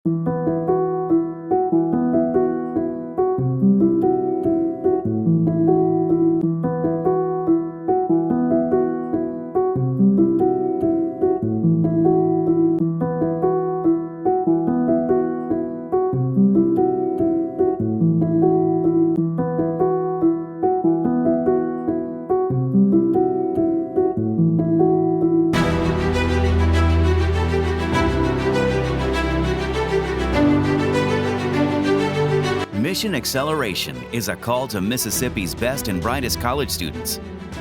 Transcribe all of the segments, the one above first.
Mission Acceleration is a call to Mississippi's best and brightest college students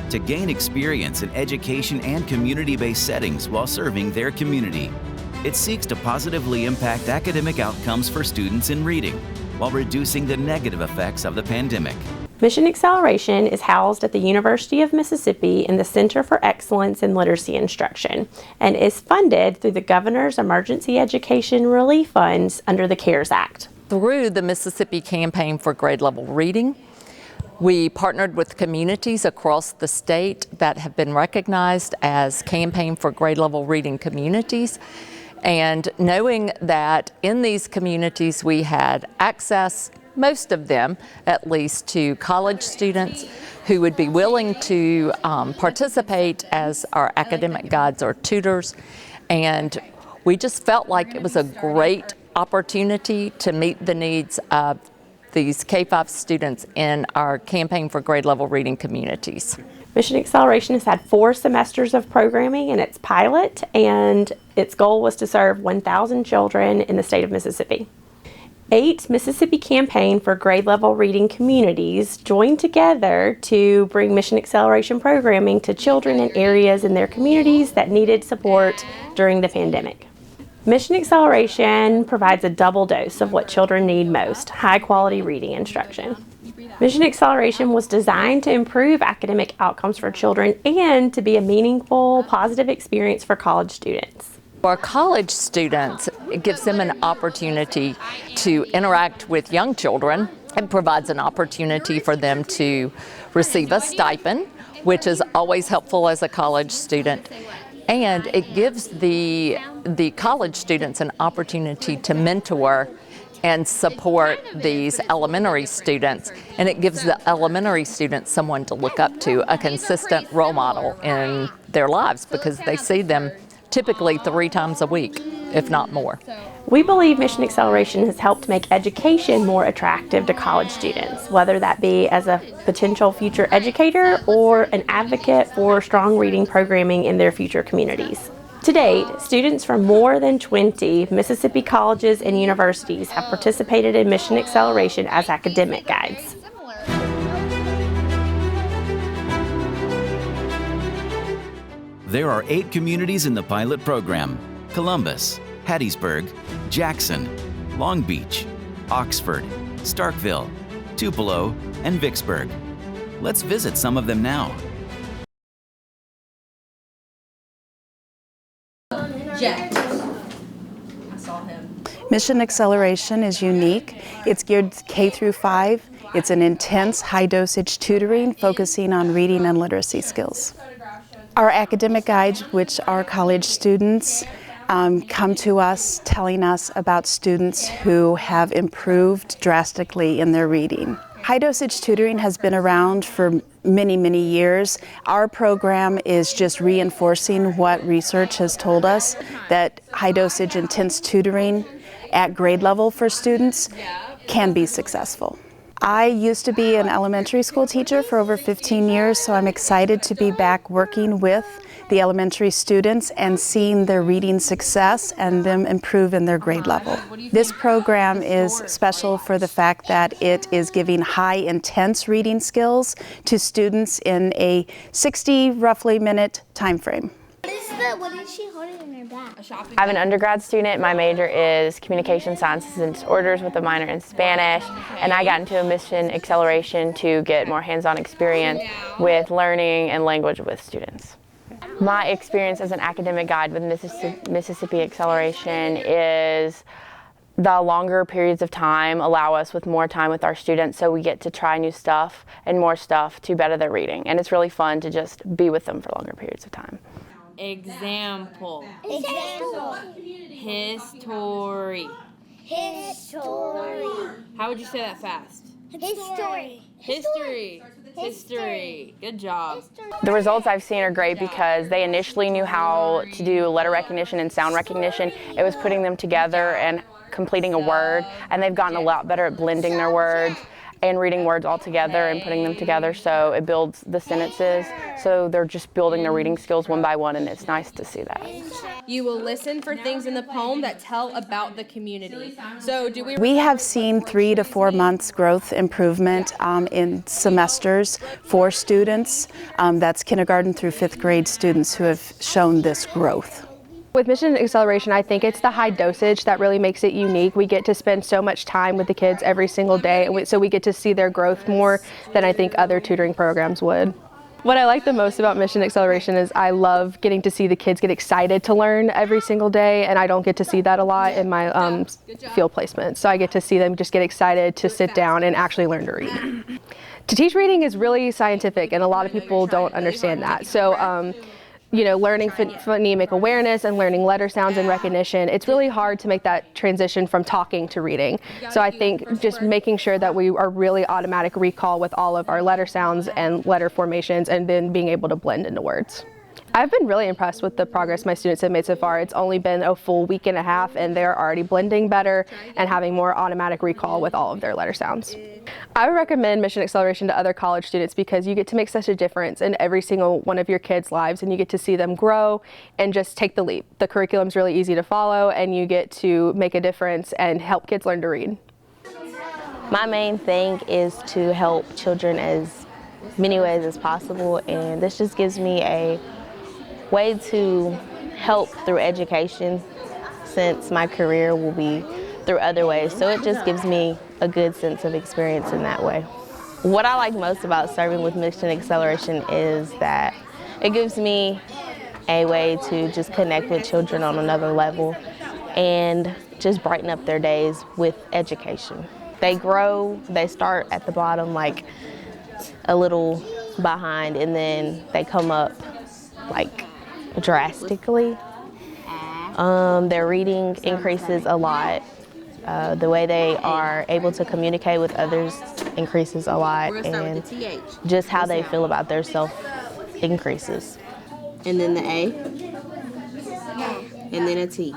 to gain experience in education and community-based settings while serving their community. It seeks to positively impact academic outcomes for students in reading while reducing the negative effects of the pandemic. Mission Acceleration is housed at the University of Mississippi in the Center for Excellence in Literacy Instruction and is funded through the Governor's Emergency Education Relief Funds under the CARES Act. Through the Mississippi Campaign for Grade Level Reading, we partnered with communities across the state that have been recognized as Campaign for Grade Level Reading communities. And knowing that in these communities we had access, most of them at least, to college students who would be willing to participate as our academic guides or tutors. And we just felt like it was a great opportunity to meet the needs of these K-5 students in our Campaign for Grade Level Reading communities. Mission Acceleration has had 4 semesters of programming in its pilot, and its goal was to serve 1,000 children in the state of Mississippi. 8 Mississippi Campaign for Grade Level Reading communities joined together to bring Mission Acceleration programming to children in areas in their communities that needed support during the pandemic. Mission Acceleration provides a double dose of what children need most: high-quality reading instruction. Mission Acceleration was designed to improve academic outcomes for children and to be a meaningful, positive experience for college students. For college students, it gives them an opportunity to interact with young children. It provides an opportunity for them to receive a stipend, which is always helpful as a college student. And it gives the college students an opportunity to mentor and support these elementary students. And it gives the elementary students someone to look up to, a consistent role model in their lives, because they see them typically 3 times a week, if not more. We believe Mission Acceleration has helped make education more attractive to college students, whether that be as a potential future educator or an advocate for strong reading programming in their future communities. To date, students from more than 20 Mississippi colleges and universities have participated in Mission Acceleration as academic guides. There are 8 communities in the pilot program: Columbus, Hattiesburg, Jackson, Long Beach, Oxford, Starkville, Tupelo, and Vicksburg. Let's visit some of them now. Jack. I saw him. Mission Acceleration is unique. It's geared K through 5. It's an intense high-dosage tutoring focusing on reading and literacy skills. Our academic guides, which are college students, come to us telling us about students who have improved drastically in their reading. High-dosage tutoring has been around for many, many years. Our program is just reinforcing what research has told us, that high-dosage intense tutoring at grade level for students can be successful. I used to be an elementary school teacher for over 15 years, so I'm excited to be back working with the elementary students and seeing their reading success and them improve in their grade level. This program is special for the fact that it is giving high intense reading skills to students in a 60 roughly minute time frame. What is she holding in her bag? I'm an undergrad student. My major is Communication Sciences and Disorders with a minor in Spanish, and I got into a Mission Acceleration to get more hands-on experience with learning and language with students. My experience as an academic guide with Mississippi Acceleration is the longer periods of time allow us with more time with our students, so we get to try new stuff and more stuff to better their reading, and it's really fun to just be with them for longer periods of time. Example. History. History. How would you say that fast? History. History. History. Good job. The results I've seen are great because they initially knew how to do letter recognition and sound recognition. It was putting them together and completing a word, and they've gotten a lot better at blending their words and reading words all together and putting them together, so it builds the sentences. So they're just building their reading skills one by one, and it's nice to see that. You will listen for things in the poem that tell about the community. So We have seen 3 to 4 months growth improvement in semesters for students. That's kindergarten through 5th grade students who have shown this growth. With Mission Acceleration, I think it's the high dosage that really makes it unique. We get to spend so much time with the kids every single day, so we get to see their growth more than I think other tutoring programs would. What I like the most about Mission Acceleration is I love getting to see the kids get excited to learn every single day, and I don't get to see that a lot in my field placement. So I get to see them just get excited to sit down and actually learn to read. To teach reading is really scientific, and a lot of people don't understand that. So you know, learning phonemic awareness and learning letter sounds and recognition, it's really hard to make that transition from talking to reading. So I think just making sure that we are really automatic recall with all of our letter sounds and letter formations, and then being able to blend into words. I've been really impressed with the progress my students have made so far. It's only been a full week and a half, and they're already blending better and having more automatic recall with all of their letter sounds. I would recommend Mission Acceleration to other college students because you get to make such a difference in every single one of your kids' lives, and you get to see them grow and just take the leap. The curriculum's really easy to follow, and you get to make a difference and help kids learn to read. My main thing is to help children as many ways as possible, and this just gives me a way to help through education, since my career will be through other ways. So it just gives me a good sense of experience in that way. What I like most about serving with Mission Acceleration is that it gives me a way to just connect with children on another level and just brighten up their days with education. They grow, they start at the bottom like a little behind, and then they come up like drastically. Their reading increases a lot. The way they are able to communicate with others increases a lot, and just how they feel about their self increases. And then the A, and then a T.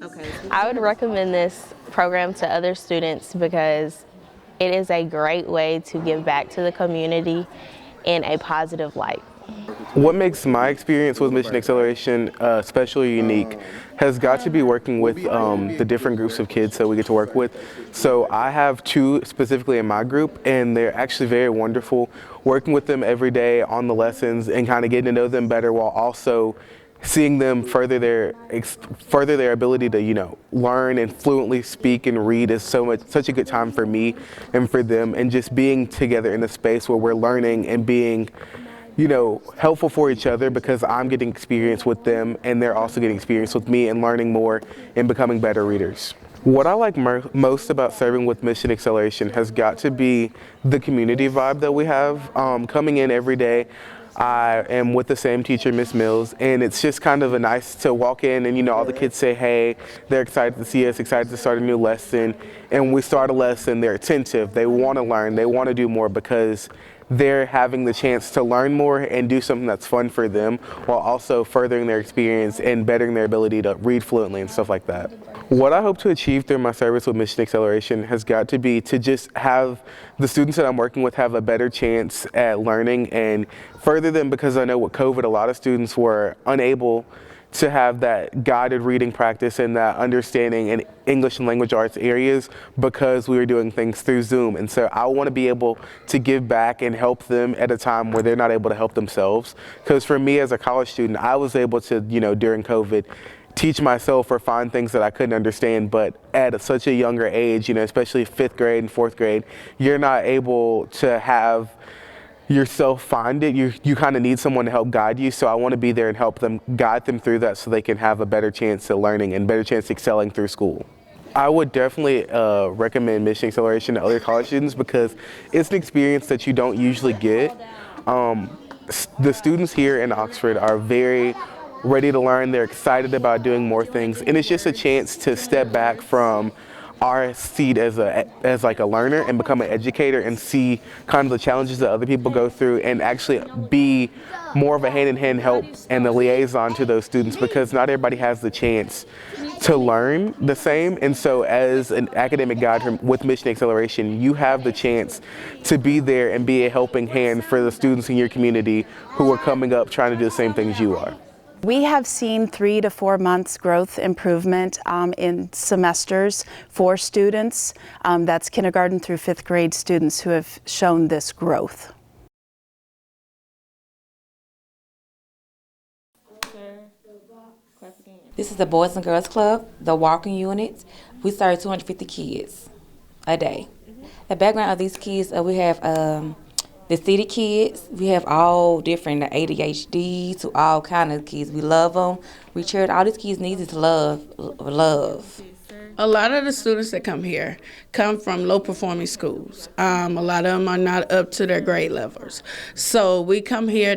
Okay. I would recommend this program to other students because it is a great way to give back to the community in a positive light. What makes my experience with Mission Acceleration especially unique has got to be working with the different groups of kids that we get to work with. So I have 2 specifically in my group, and they're actually very wonderful. Working with them every day on the lessons and kind of getting to know them better, while also seeing them further their ability to, you know, learn and fluently speak and read is such a good time for me and for them, and just being together in a space where we're learning and being, you know, helpful for each other, because I'm getting experience with them and they're also getting experience with me and learning more and becoming better readers. What I like most about serving with Mission Acceleration has got to be the community vibe that we have. Coming in every day, I am with the same teacher, Miss Mills, and it's just kind of a nice to walk in and, you know, all the kids say hey, they're excited to see us, excited to start a new lesson, and when we start a lesson, they're attentive, they want to learn, they want to do more, because they're having the chance to learn more and do something that's fun for them, while also furthering their experience and bettering their ability to read fluently and stuff like that. What I hope to achieve through my service with Mission Acceleration has got to be to just have the students that I'm working with have a better chance at learning and further them, because I know with COVID, a lot of students were unable to have that guided reading practice and that understanding in English and language arts areas because we were doing things through Zoom. And so I want to be able to give back and help them at a time where they're not able to help themselves. Because for me as a college student, I was able to, you know, during COVID, teach myself or find things that I couldn't understand, but at such a younger age, you know, especially 5th grade and 4th grade, you're not able to have yourself find it. You kind of need someone to help guide you, so I want to be there and help them, guide them through that so they can have a better chance at learning and better chance at excelling through school. I would definitely recommend Mission Acceleration to other college students because it's an experience that you don't usually get. The students here in Oxford are very ready to learn. They're excited about doing more things, and it's just a chance to step back from our seat as like a learner and become an educator and see kind of the challenges that other people go through and actually be more of a hand-in-hand help and a liaison to those students, because not everybody has the chance to learn the same. And so as an academic guide with Mission Acceleration, you have the chance to be there and be a helping hand for the students in your community who are coming up trying to do the same things you are. We have seen 3 to 4 months growth improvement in semesters for students. That's kindergarten through 5th grade students who have shown this growth. This is the Boys and Girls Club, the walking units. We serve 250 kids a day. The background of these kids, we have the city kids. We have all different, the ADHD to all kind of kids. We love them. We cherish all these kids' needs is love. A lot of the students that come here come from low-performing schools. A lot of them are not up to their grade levels. So they come here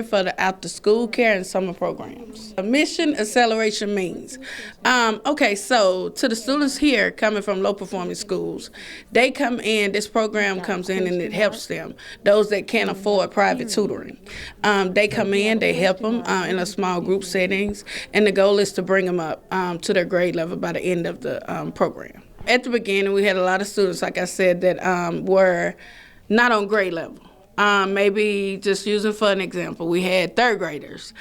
for the after-school care and summer programs. Mission Acceleration means, so to the students here coming from low-performing schools, they come in, this program comes in and it helps them, those that can't afford private tutoring. They come in, they help them in a small group settings, and the goal is to bring them up to their grade level by the end of the program. At the beginning, we had a lot of students, like I said, that were not on grade level. Maybe just using for an example, we had 3rd graders.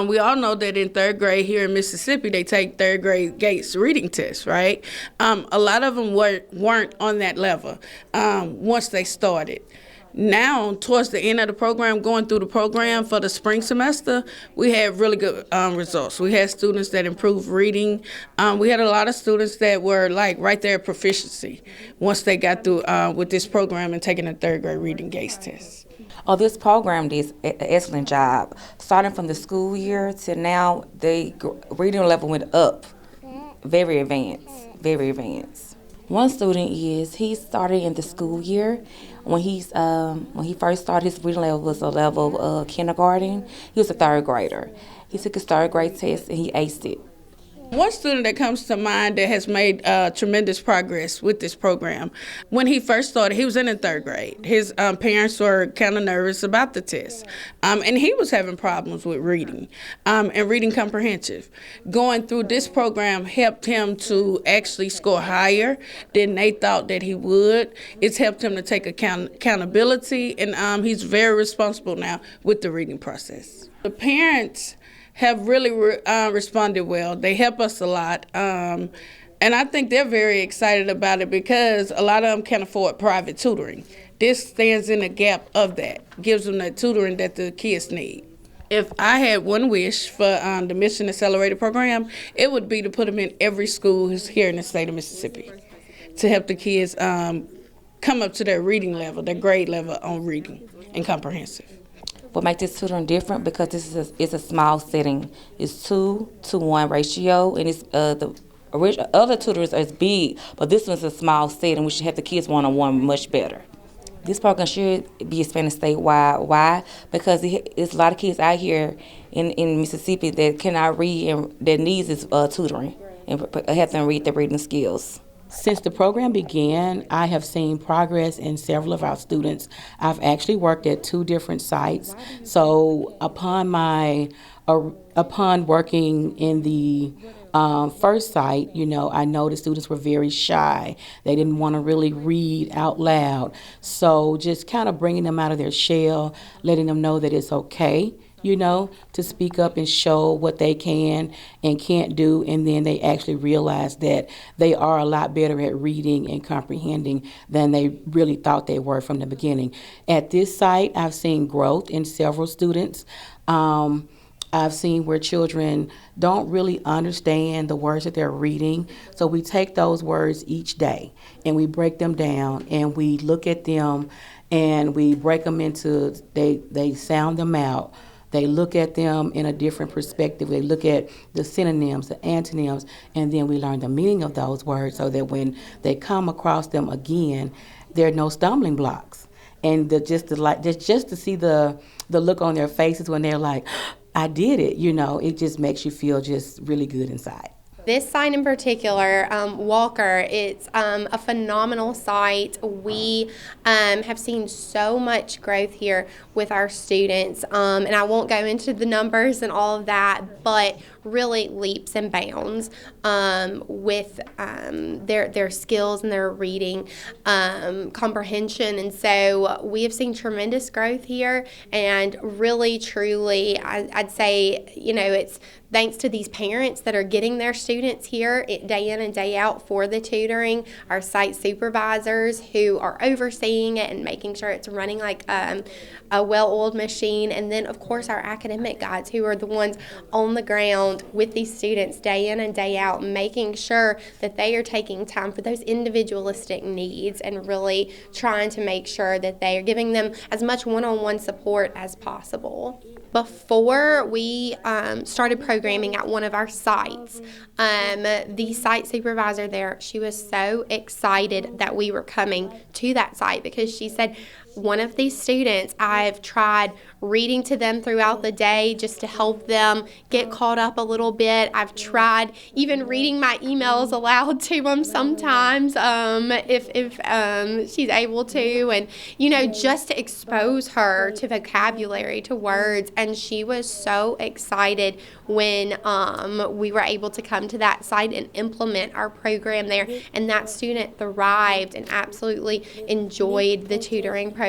We all know that in 3rd grade here in Mississippi, they take 3rd grade GATES reading tests, right? A lot of them weren't on that level once they started. Now, towards the end of the program, going through the program for the spring semester, we had really good results. We had students that improved reading. We had a lot of students that were like right there at proficiency once they got through with this program and taking a 3rd grade reading GATES test. Oh, this program does an excellent job. Starting from the school year to now, the reading level went up. Very advanced, very advanced. One student he started in the school year. When he first started, his reading level was a level of kindergarten. He was a 3rd grader. He took his 3rd grade test and he aced it. One student that comes to mind that has made tremendous progress with this program, when he first started, he was in the 3rd grade. His parents were kind of nervous about the test, and he was having problems with reading and reading comprehensive. Going through this program helped him to actually score higher than they thought that he would. It's helped him to take accountability, and he's very responsible now with the reading process. The parents have really responded well. They help us a lot. And I think they're very excited about it because a lot of them can't afford private tutoring. This stands in the gap of that, gives them the tutoring that the kids need. If I had one wish for the Mission Accelerated program, it would be to put them in every school here in the state of Mississippi to help the kids come up to their reading level, their grade level on reading and comprehensive. What makes this tutoring different, because it's a small setting. It's 2-to-1 ratio, and it's the other tutors are big, but this one's a small setting. We should have the kids one-on-one much better. This program should be expanded statewide. Why? Because there's a lot of kids out here in Mississippi that cannot read and their needs is tutoring and help them read their reading skills. Since the program began, I have seen progress in several of our students. I've actually worked at 2 different sites. So upon working in the first site, I know the students were very shy. They didn't want to really read out loud. So just kind of bringing them out of their shell, letting them know that it's okay, to speak up and show what they can and can't do, and then they actually realize that they are a lot better at reading and comprehending than they really thought they were from the beginning. At this site, I've seen growth in several students. I've seen where children don't really understand the words that they're reading, so we take those words each day and we break them down and we look at them and we break them into, they sound them out. They look at them in a different perspective. They look at the synonyms, the antonyms, and then we learn the meaning of those words so that when they come across them again, there are no stumbling blocks. And just to see the look on their faces when they're like, I did it, you know, it just makes you feel just really good inside. This site in particular, Walker, it's a phenomenal site. We have seen so much growth here with our students, and I won't go into the numbers and all of that, but really leaps and bounds with their skills and their reading comprehension. And so we have seen tremendous growth here, and really, truly, I'd say, you know, it's thanks to these parents that are getting their students here day in and day out for the tutoring, our site supervisors who are overseeing it and making sure it's running like a well-oiled machine, and then of course our academic guides who are the ones on the ground with these students day in and day out, making sure that they are taking time for those individualistic needs and really trying to make sure that they are giving them as much one-on-one support as possible. Before we started programming at one of our sites, the site supervisor there, she was so excited that we were coming to that site because she said, one of these students, I've tried reading to them throughout the day just to help them get caught up a little bit. I've tried even reading my emails aloud to them sometimes if she's able to, and you know, just to expose her to vocabulary, to words. And she was so excited when we were able to come to that site and implement our program there, and that student thrived and absolutely enjoyed the tutoring program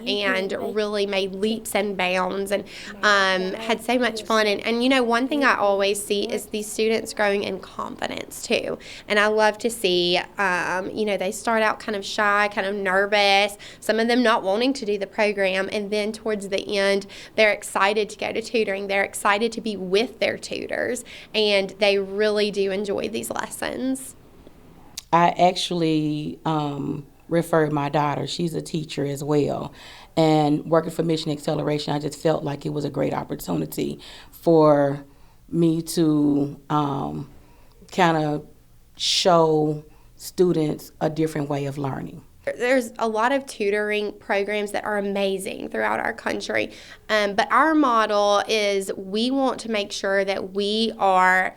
and really made leaps and bounds and had so much fun. And you know, one thing I always see is these students growing in confidence too, and I love to see you know, they start out kind of shy, kind of nervous, some of them not wanting to do the program, and then towards the end they're excited to go to tutoring, they're excited to be with their tutors, and they really do enjoy these lessons. I actually referred my daughter, she's a teacher as well, and working for Mission Acceleration, I just felt like it was a great opportunity for me to kind of show students a different way of learning. There's a lot of tutoring programs that are amazing throughout our country, but our model is we want to make sure that we are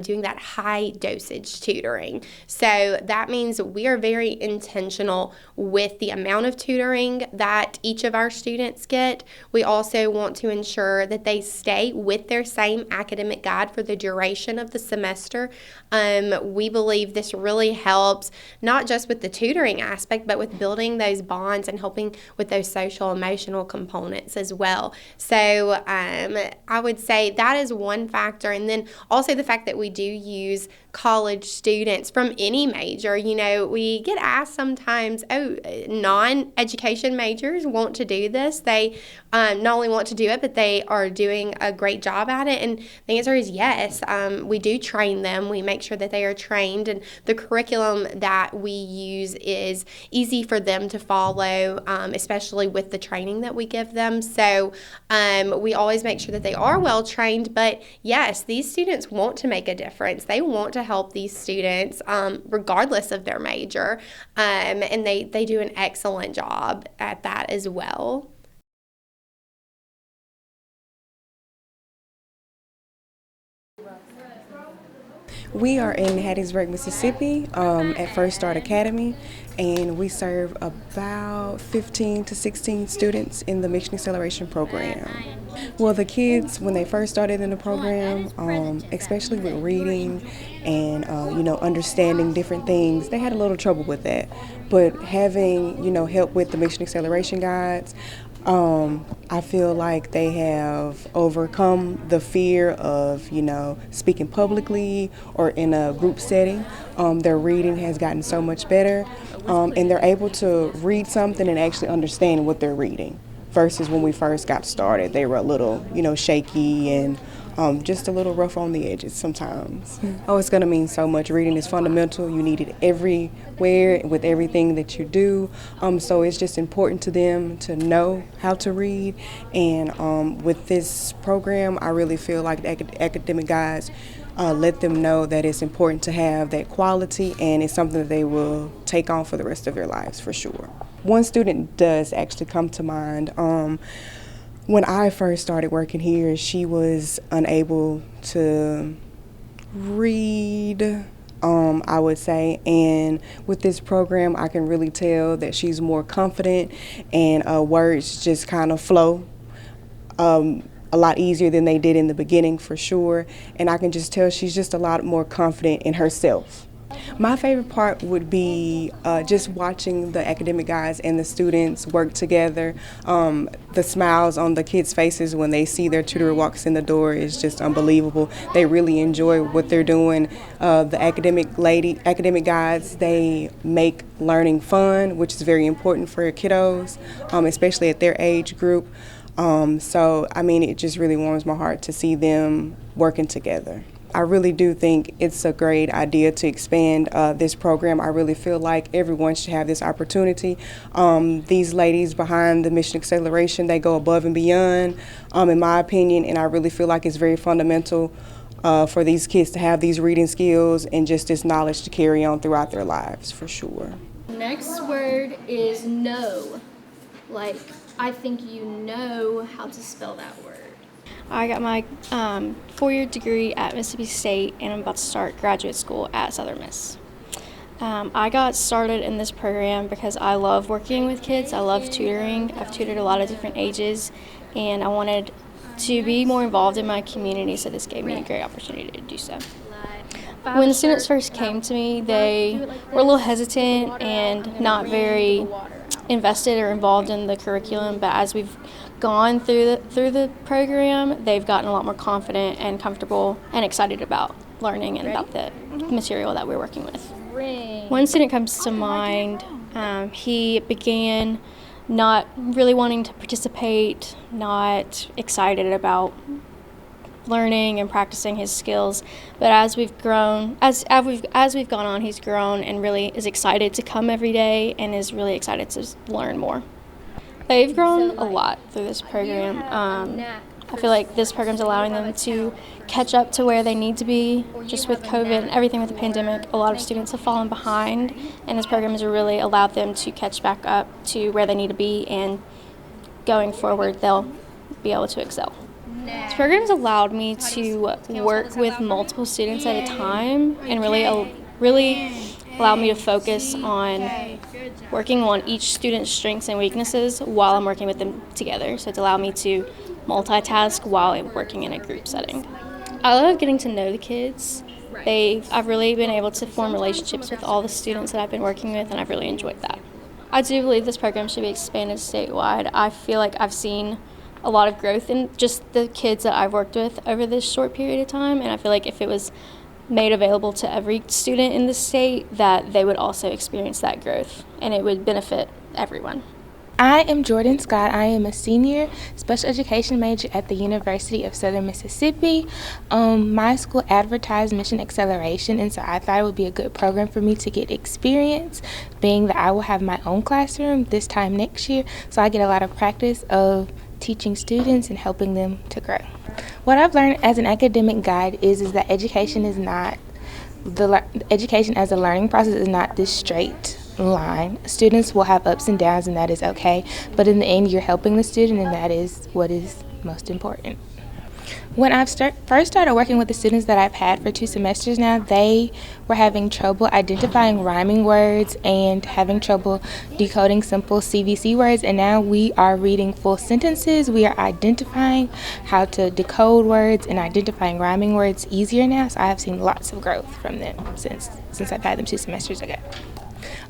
doing that high dosage tutoring. So that means we are very intentional with the amount of tutoring that each of our students get. We also want to ensure that they stay with their same academic guide for the duration of the semester. We believe this really helps not just with the tutoring aspect, but with building those bonds and helping with those social emotional components as well. So I would say that is one factor, and then also the fact that we do use college students from any major. You know, we get asked sometimes, oh, non-education majors want to do this. They not only want to do it, but they are doing a great job at it, and the answer is yes. We do train them. We make sure that they are trained, and the curriculum that we use is easy for them to follow, especially with the training that we give them. So we always make sure that they are well trained, but yes, these students want to make a difference. They want to help these students regardless of their major, and they do an excellent job at that as well. We are in Hattiesburg, Mississippi at First Start Academy, and we serve about 15 to 16 students in the Mission Acceleration program. Well, the kids, when they first started in the program, especially with reading and you know, understanding different things, they had a little trouble with that. But having, you know, help with the Mission Acceleration guides, I feel like they have overcome the fear of, you know, speaking publicly or in a group setting. Their reading has gotten so much better, and they're able to read something and actually understand what they're reading. Versus when we first got started, they were a little, you know, shaky and just a little rough on the edges sometimes. Oh, it's going to mean so much. Reading is fundamental. You need it everywhere with everything that you do. So it's just important to them to know how to read. And with this program, I really feel like the academic guides let them know that it's important to have that quality, and it's something that they will take on for the rest of their lives for sure. One student does actually come to mind. When I first started working here, she was unable to read, I would say, and with this program I can really tell that she's more confident and words just kind of flow a lot easier than they did in the beginning, for sure, and I can just tell she's just a lot more confident in herself. My favorite part would be just watching the academic guides and the students work together. The smiles on the kids' faces when they see their tutor walks in the door is just unbelievable. They really enjoy what they're doing. The academic guides, they make learning fun, which is very important for kiddos, especially at their age group. So, I mean, it just really warms my heart to see them working together. I really do think it's a great idea to expand this program. I really feel like everyone should have this opportunity. These ladies behind the Mission Acceleration, they go above and beyond, in my opinion, and I really feel like it's very fundamental for these kids to have these reading skills and just this knowledge to carry on throughout their lives, for sure. Next word is know. Like, I think you know how to spell that word. I got my 4-year degree at Mississippi State, and I'm about to start graduate school at Southern Miss. I got started in this program because I love working with kids. I love tutoring. I've tutored a lot of different ages, and I wanted to be more involved in my community, so this gave me a great opportunity to do so. When the students first came to me, they were a little hesitant and not very invested or involved in the curriculum, but as we've gone through the program, they've gotten a lot more confident and comfortable and excited about learning and about the material that we're working with. One student comes to mind. He began not really wanting to participate, not excited about learning and practicing his skills, but as we've gone on, he's grown and really is excited to come every day and is really excited to learn more. They've grown a lot through this program. I feel like this program's allowing them to catch up to where they need to be. Just with COVID and everything with the pandemic, a lot of students have fallen behind, and this program has really allowed them to catch back up to where they need to be, and going forward, they'll be able to excel. This program's allowed me to work with multiple students at a time and really allowed me to focus on working on each student's strengths and weaknesses while I'm working with them together. So it's allowed me to multitask while I'm working in a group setting. I love getting to know the kids. I've really been able to form relationships with all the students that I've been working with, and I've really enjoyed that. I do believe this program should be expanded statewide. I feel like I've seen a lot of growth in just the kids that I've worked with over this short period of time, and I feel like if it was made available to every student in the state, that they would also experience that growth, and it would benefit everyone. I am Jordan Scott. I am a senior special education major at the University of Southern Mississippi. My school advertised Mission Acceleration, and so I thought it would be a good program for me to get experience, being that I will have my own classroom this time next year, so I get a lot of practice of teaching students and helping them to grow. What I've learned as an academic guide is that education as a learning process is not this straight line. Students will have ups and downs, and that is okay, but in the end you're helping the student, and that is what is most important. When I first started working with the students that I've had for 2 semesters now, they were having trouble identifying rhyming words and having trouble decoding simple CVC words, and now we are reading full sentences. We are identifying how to decode words and identifying rhyming words easier now, so I have seen lots of growth from them since I've had them 2 semesters ago.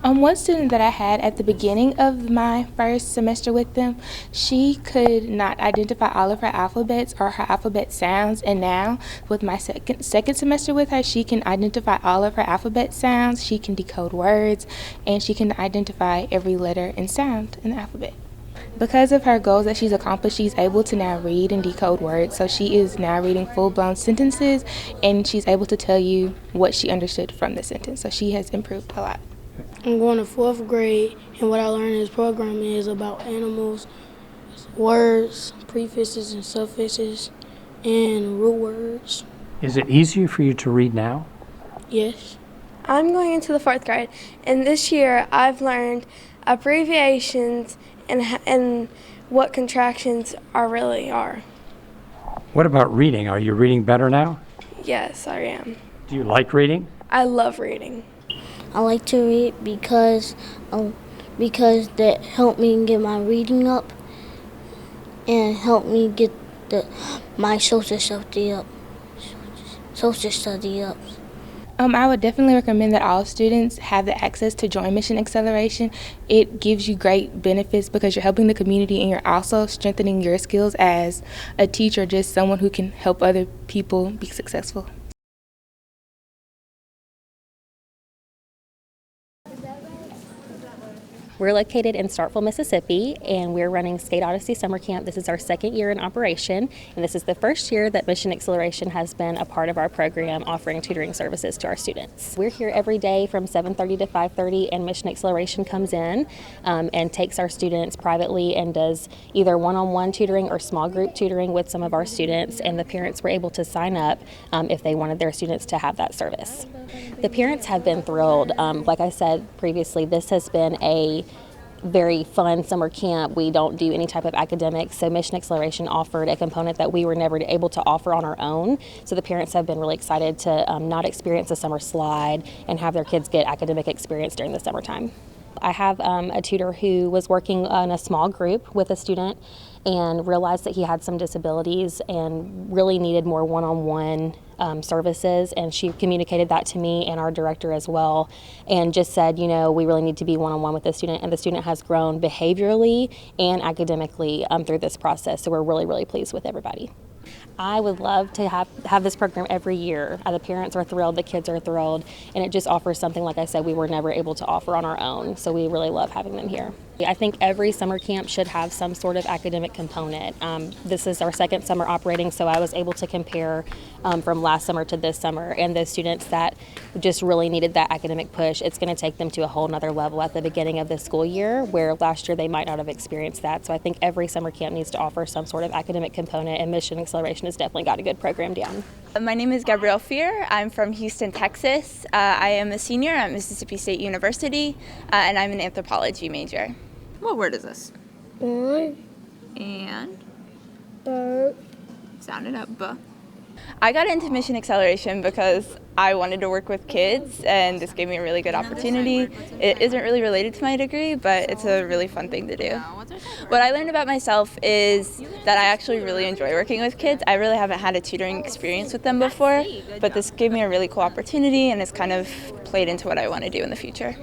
One student that I had at the beginning of my first semester with them, she could not identify all of her alphabets or her alphabet sounds, and now with my second semester with her, she can identify all of her alphabet sounds, she can decode words, and she can identify every letter and sound in the alphabet. Because of her goals that she's accomplished, she's able to now read and decode words, so she is now reading full-blown sentences, and she's able to tell you what she understood from the sentence, so she has improved a lot. I'm going to 4th grade, and what I learned in this program is about animals, words, prefixes and suffixes, and root words. Is it easier for you to read now? Yes. I'm going into the 4th grade, and this year I've learned abbreviations and what contractions really are. What about reading? Are you reading better now? Yes, I am. Do you like reading? I love reading. I like to read because that helped me get my reading up and helped me get my social study up. I would definitely recommend that all students have the access to join Mission Acceleration. It gives you great benefits because you're helping the community and you're also strengthening your skills as a teacher, just someone who can help other people be successful. We're located in Starkville, Mississippi, and we're running Skate Odyssey Summer Camp. This is our second year in operation, and this is the first year that Mission Acceleration has been a part of our program offering tutoring services to our students. We're here every day from 7:30 to 5:30, and Mission Acceleration comes in and takes our students privately and does either one-on-one tutoring or small group tutoring with some of our students, and the parents were able to sign up if they wanted their students to have that service. The parents have been thrilled. Like I said previously, this has been a very fun summer camp. We don't do any type of academics, so Mission Acceleration offered a component that we were never able to offer on our own. So the parents have been really excited to not experience a summer slide and have their kids get academic experience during the summertime. I have a tutor who was working in a small group with a student and realized that he had some disabilities and really needed more one-on-one services, and she communicated that to me and our director as well, and just said, you know, we really need to be one-on-one with this student, and the student has grown behaviorally and academically through this process, so we're really, really pleased with everybody. I would love to have this program every year. The parents are thrilled, the kids are thrilled, and it just offers something, like I said, we were never able to offer on our own, so we really love having them here. I think every summer camp should have some sort of academic component. This is our second summer operating, so I was able to compare from last summer to this summer, and those students that just really needed that academic push, it's going to take them to a whole nother level at the beginning of the school year, where last year they might not have experienced that. So I think every summer camp needs to offer some sort of academic component, and Mission Acceleration has definitely got a good program down. My name is Gabrielle Fear. I'm from Houston, Texas. I am a senior at Mississippi State University, and I'm an anthropology major. What word is this? Bird. And? Bird. Sound it up, buh. I got into Mission Acceleration because I wanted to work with kids, and this gave me a really good opportunity. It isn't really related to my degree, but it's a really fun thing to do. What I learned about myself is that I actually really enjoy working with kids. I really haven't had a tutoring experience with them before, but this gave me a really cool opportunity, and it's kind of played into what I want to do in the future.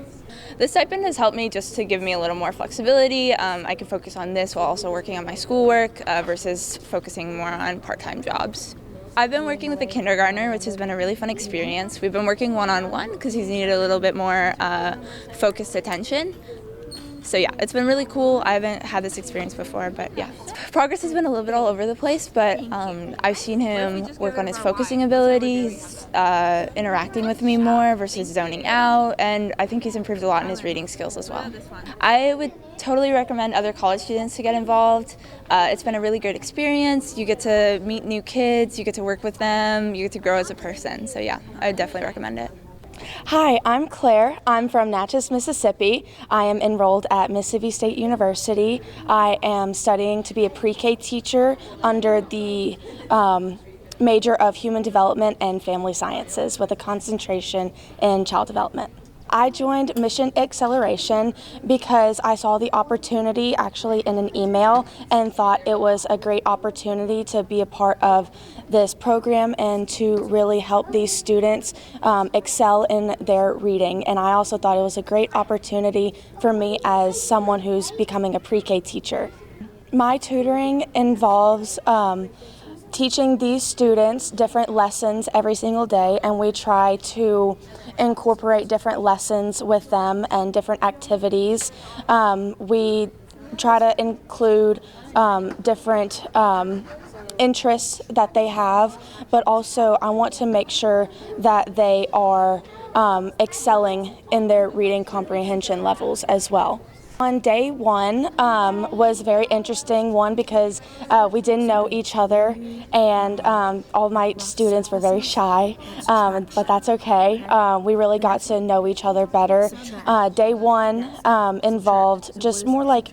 The stipend has helped me just to give me a little more flexibility. I can focus on this while also working on my schoolwork versus focusing more on part-time jobs. I've been working with a kindergartner, which has been a really fun experience. We've been working one-on-one because he's needed a little bit more focused attention. So yeah, it's been really cool. I haven't had this experience before, but yeah. Progress has been a little bit all over the place, but I've seen him work on his focusing abilities, interacting with me more versus zoning out, and I think he's improved a lot in his reading skills as well. I would totally recommend other college students to get involved. It's been a really good experience. You get to meet new kids, you get to work with them, you get to grow as a person. So yeah, I would definitely recommend it. Hi, I'm Claire. I'm from Natchez, Mississippi. I am enrolled at Mississippi State University. I am studying to be a pre-K teacher under the major of Human Development and Family Sciences with a concentration in child development. I joined Mission Acceleration because I saw the opportunity actually in an email and thought it was a great opportunity to be a part of this program and to really help these students excel in their reading. And I also thought it was a great opportunity for me as someone who's becoming a pre-K teacher. My tutoring involves teaching these students different lessons every single day, and we try to incorporate different lessons with them and different activities. We try to include different interests that they have, but also I want to make sure that they are excelling in their reading comprehension levels as well. On day one was very interesting, one because we didn't know each other, and all my students were very shy, but that's okay. We really got to know each other better. Day one involved just more like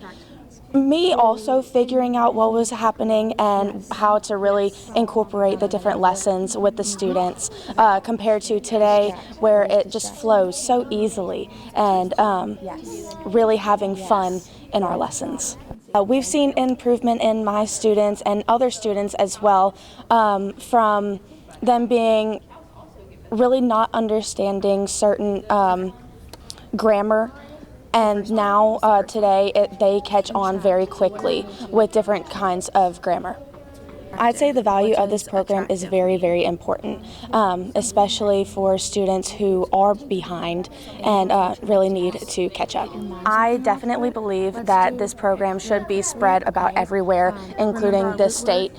Me also figuring out what was happening and how to really incorporate the different lessons with the students compared to today where it just flows so easily, and really having fun in our lessons. We've seen improvement in my students and other students as well, from them being really not understanding certain grammar, and now today they catch on very quickly with different kinds of grammar. I'd say the value of this program is very, very important, especially for students who are behind and really need to catch up. I definitely believe that this program should be spread about everywhere, including this state,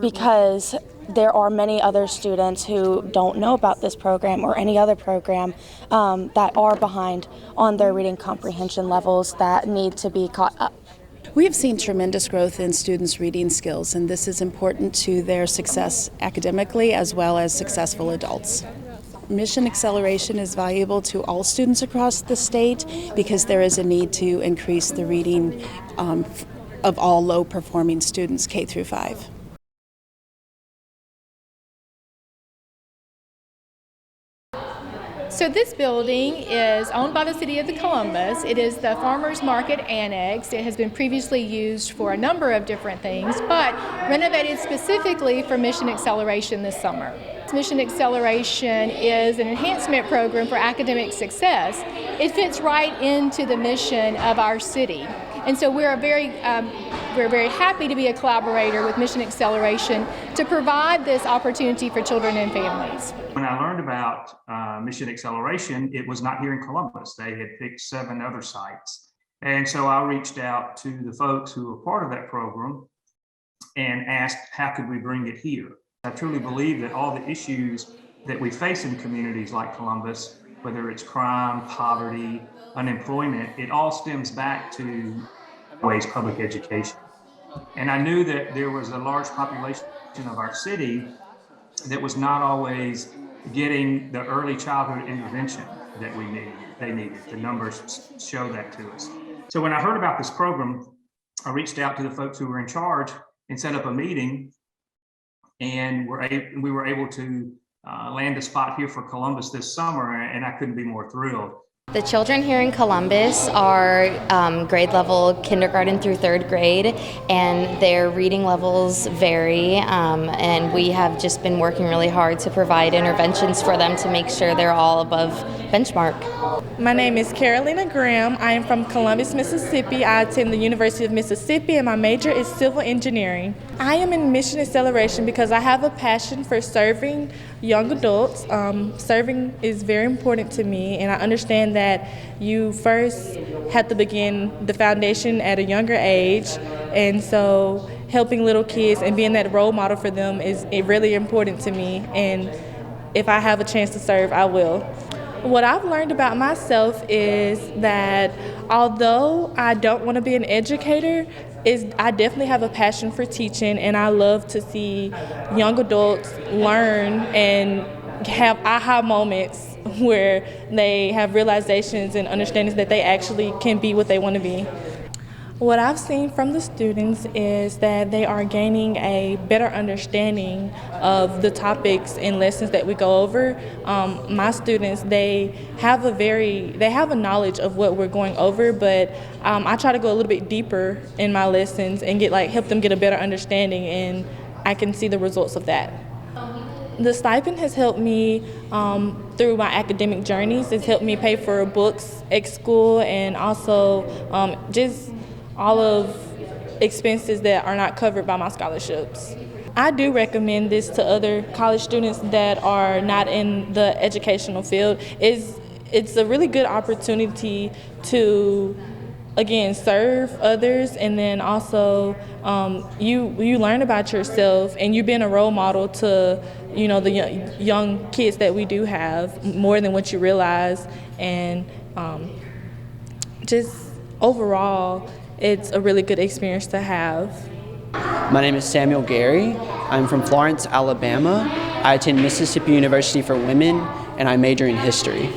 because there are many other students who don't know about this program or any other program that are behind on their reading comprehension levels that need to be caught up. We have seen tremendous growth in students' reading skills, and this is important to their success academically as well as successful adults. Mission acceleration is valuable to all students across the state because there is a need to increase the reading of all low-performing students K through 5. So this building is owned by the City of Columbus. It is the Farmers Market Annex. It has been previously used for a number of different things, but renovated specifically for Mission Acceleration this summer. Mission Acceleration is an enhancement program for academic success. It fits right into the mission of our city. And so we're very happy to be a collaborator with Mission Acceleration to provide this opportunity for children and families. When I learned about Mission Acceleration, it was not here in Columbus. They had picked 7 other sites. And so I reached out to the folks who were part of that program and asked, how could we bring it here? I truly believe that all the issues that we face in communities like Columbus, whether it's crime, poverty, unemployment, it all stems back to ways public education. And I knew that there was a large population of our city that was not always getting the early childhood intervention that they needed. The numbers show that to us. So when I heard about this program, I reached out to the folks who were in charge and set up a meeting, and we were able to land a spot here for Columbus this summer, and I couldn't be more thrilled. The children here in Columbus are grade level kindergarten through 3rd grade, and their reading levels vary, and we have just been working really hard to provide interventions for them to make sure they're all above benchmark. My name is Carolina Graham. I am from Columbus, Mississippi. I attend the University of Mississippi, and my major is civil engineering. I am in Mission Acceleration because I have a passion for serving young adults. Serving is very important to me, and I understand that you first have to begin the foundation at a younger age, and so helping little kids and being that role model for them is really important to me, and if I have a chance to serve, I will. What I've learned about myself is that although I don't want to be an educator, I definitely have a passion for teaching, and I love to see young adults learn and have aha moments where they have realizations and understandings that they actually can be what they want to be. What I've seen from the students is that they are gaining a better understanding of the topics and lessons that we go over. My students, they have a knowledge of what we're going over, but I try to go a little bit deeper in my lessons and help them get a better understanding, and I can see the results of that. The stipend has helped me through my academic journeys. It's helped me pay for books at school, and also just all of expenses that are not covered by my scholarships. I do recommend this to other college students that are not in the educational field. It's a really good opportunity to, again, serve others, and then also you learn about yourself, and you've been a role model to the young kids that we do have, more than what you realize, and just overall, it's a really good experience to have. My name is Samuel Gary. I'm from Florence, Alabama. I attend Mississippi University for Women, and I major in history.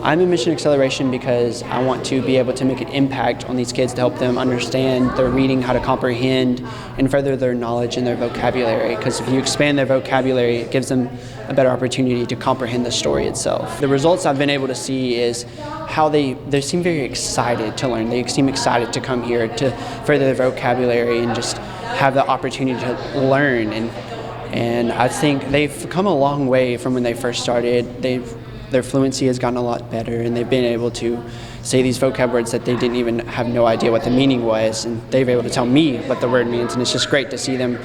I'm in Mission Acceleration because I want to be able to make an impact on these kids to help them understand their reading, how to comprehend, and further their knowledge and their vocabulary. Because if you expand their vocabulary, it gives them a better opportunity to comprehend the story itself. The results I've been able to see is how they seem very excited to learn. They seem excited to come here to further their vocabulary and just have the opportunity to learn. And I think they've come a long way from when they first started. Their fluency has gotten a lot better, and they've been able to say these vocab words that they didn't even have no idea what the meaning was, and they've been able to tell me what the word means, and it's just great to see them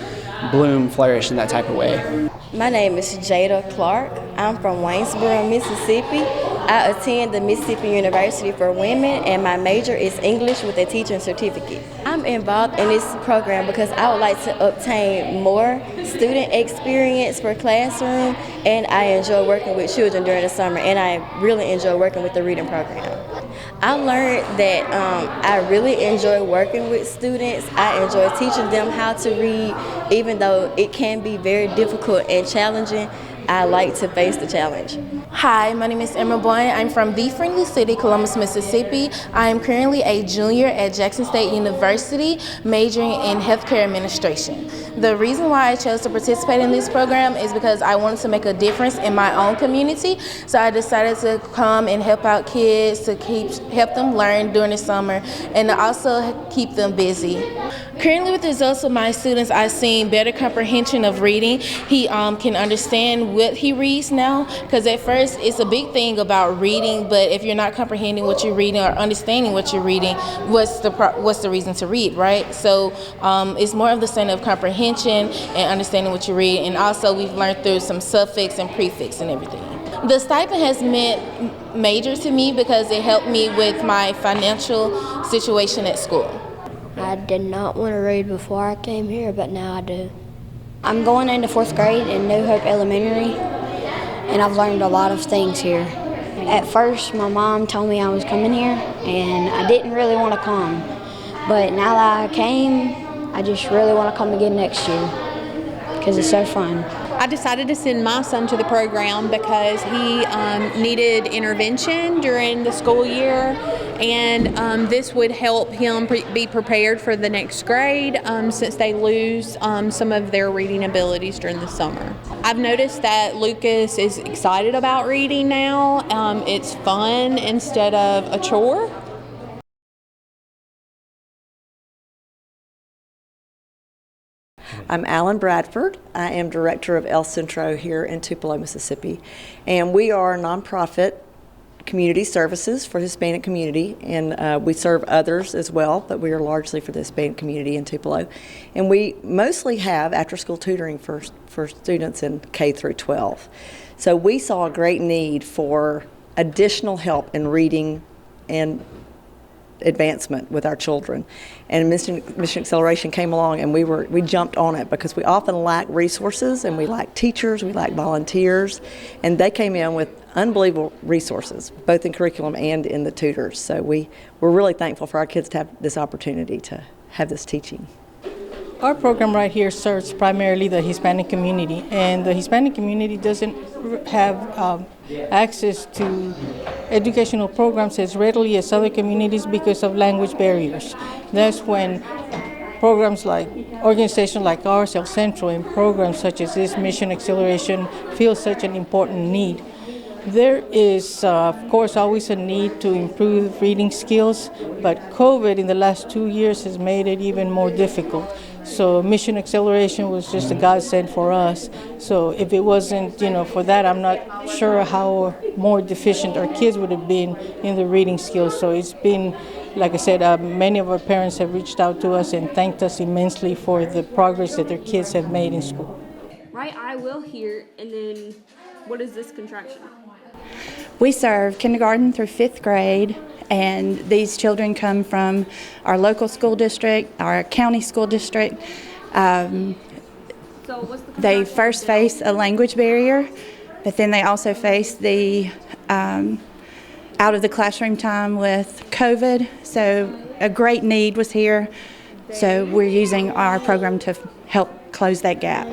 bloom, flourish in that type of way. My name is Jada Clark. I'm from Waynesboro, Mississippi. I attend the Mississippi University for Women, and my major is English with a teaching certificate. I'm involved in this program because I would like to obtain more student experience per classroom, and I enjoy working with children during the summer, and I really enjoy working with the reading program. I learned that I really enjoy working with students. I enjoy teaching them how to read, even though it can be very difficult and challenging. I like to face the challenge. Hi, my name is Emma Boyne. I'm from the Friendly City, Columbus, Mississippi. I am currently a junior at Jackson State University, majoring in healthcare administration. The reason why I chose to participate in this program is because I wanted to make a difference in my own community. So I decided to come and help out kids, to help them learn during the summer, and to also keep them busy. Currently, with the results of my students, I've seen better comprehension of reading. He can understand what he reads now, because at first it's a big thing about reading, but if you're not comprehending what you're reading or understanding what you're reading, what's the reason to read, right? So it's more of the sense of comprehension and understanding what you read, and also we've learned through some suffix and prefix and everything. The stipend has meant major to me because it helped me with my financial situation at school. I did not want to read before I came here, but now I do. I'm going into 4th grade in New Hope Elementary, and I've learned a lot of things here. At first, my mom told me I was coming here, and I didn't really want to come. But now that I came, I just really want to come again next year because it's so fun. I decided to send my son to the program because he needed intervention during the school year, and this would help him be prepared for the next grade since they lose some of their reading abilities during the summer. I've noticed that Lucas is excited about reading now. It's fun instead of a chore. I'm Alan Bradford. I am director of El Centro here in Tupelo, Mississippi. And we are a nonprofit community services for the Hispanic community, and we serve others as well, but we are largely for the Hispanic community in Tupelo. And we mostly have after-school tutoring for students in K through 12. So we saw a great need for additional help in reading and advancement with our children, and Mission Acceleration came along, and we jumped on it because we often lack resources, and we lack teachers, we lack volunteers, and they came in with unbelievable resources, both in curriculum and in the tutors. So we're really thankful for our kids to have this opportunity to have this teaching. Our program right here serves primarily the Hispanic community, and the Hispanic community doesn't have access to educational programs as readily as other communities because of language barriers. That's when programs like organizations like ours, El Centro, and programs such as this Mission Acceleration feel such an important need. There is, of course, always a need to improve reading skills, but COVID in the last 2 years has made it even more difficult. So Mission Acceleration was just a godsend for us. So if it wasn't, for that, I'm not sure how more deficient our kids would have been in the reading skills. So it's been, like I said, many of our parents have reached out to us and thanked us immensely for the progress that their kids have made in school. Right eye will hear, and then what is this contraction? We serve kindergarten through 5th grade, and these children come from our local school district, our county school district. They first face a language barrier, but then they also face the out of the classroom time with COVID. So a great need was here. So we're using our program to help close that gap.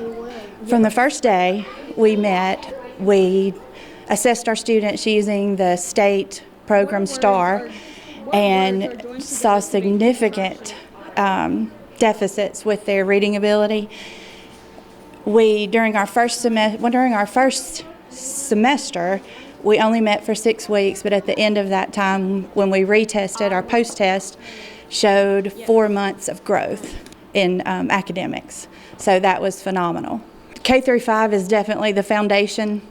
From the first day we met, we assessed our students using the state program STAR and saw significant deficits with their reading ability. During our first semester, we only met for 6 weeks, but at the end of that time, when we retested, our post-test showed 4 months of growth in academics. So that was phenomenal. K through 5 is definitely the foundation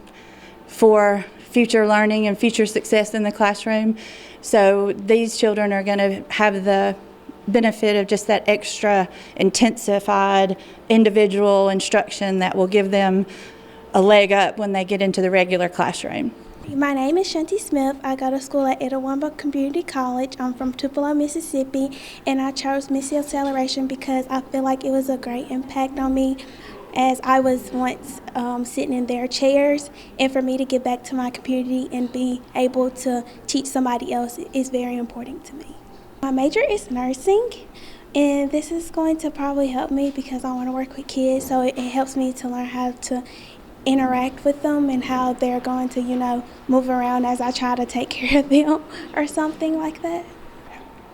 for future learning and future success in the classroom. So these children are going to have the benefit of just that extra intensified individual instruction that will give them a leg up when they get into the regular classroom. My name is Shanti Smith. I go to school at Itawamba Community College. I'm from Tupelo, Mississippi, and I chose Missy Acceleration because I feel like it was a great impact on me, as I was once sitting in their chairs, and for me to get back to my community and be able to teach somebody else is very important to me. My major is nursing, and this is going to probably help me because I want to work with kids, so it helps me to learn how to interact with them and how they're going to, move around as I try to take care of them or something like that.